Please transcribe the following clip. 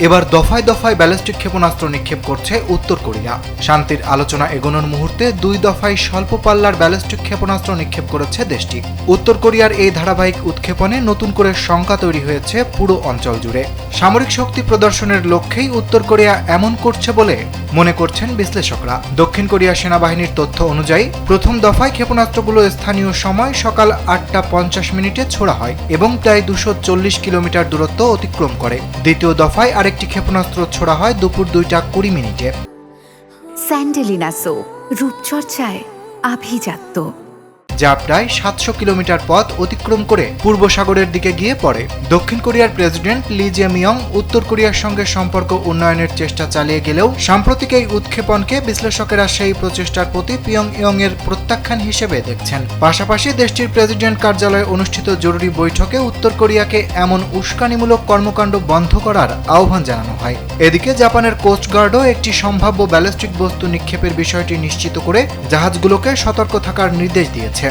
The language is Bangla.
এবার দফায় দফায় ব্যালিস্টিক ক্ষেপণাস্ত্র নিক্ষেপ করছে উত্তর কোরিয়া। শান্তির আলোচনা এগোনোর মুহূর্তে 2 দফায় স্বল্প পাল্লার ব্যালিস্টিক ক্ষেপণাস্ত্র নিক্ষেপ করেছে দেশটি। উত্তর কোরিয়ার এই ধারাবাহিক উৎক্ষেপণে নতুন করে শঙ্কা তৈরি হয়েছে পুরো অঞ্চল জুড়ে। সামরিক শক্তি প্রদর্শনের লক্ষ্যেই উত্তর কোরিয়া এমন করছে বলে মনে করছেন বিশ্লেষকরা। দক্ষিণ কোরিয়া সেনাবাহিনীর তথ্য অনুযায়ী প্রথম দফায় ক্ষেপণাস্ত্রগুলো স্থানীয় সময় সকাল 8:50 ছোড়া হয় এবং প্রায় 240 কিলোমিটার দূরত্ব অতিক্রম করে। দ্বিতীয় দফায় আরেকটি ক্ষেপণাস্ত্র ছোড়া হয় দুপুর 2:20। স্যান্ডেলিনা সো রূপচর্চায় আভিজাত্য, যা প্রায় 700 কিলোমিটার পথ অতিক্রম করে পূর্ব সাগরের দিকে গিয়ে পড়ে। দক্ষিণ কোরিয়ার প্রেসিডেন্ট লি জে-মিয়ং উত্তর কোরিয়ার সঙ্গে সম্পর্ক উন্নয়নের চেষ্টা চালিয়ে গেলেও সাম্প্রতিক এই উৎক্ষেপণকে বিশ্লেষকেরা সেই প্রচেষ্টার প্রতি পিয়ংইয়ং এর প্রত্যাখ্যান হিসেবে দেখছেন। পাশাপাশি দেশটির প্রেসিডেন্ট কার্যালয়ে অনুষ্ঠিত জরুরি বৈঠকে উত্তর কোরিয়াকে এমন উস্কানিমূলক কর্মকাণ্ড বন্ধ করার আহ্বান জানানো হয়। এদিকে জাপানের কোস্টগার্ডও একটি সম্ভাব্য ব্যালিস্টিক বস্তু নিক্ষেপের বিষয়টি নিশ্চিত করে জাহাজগুলোকে সতর্ক থাকার নির্দেশ দিয়েছে।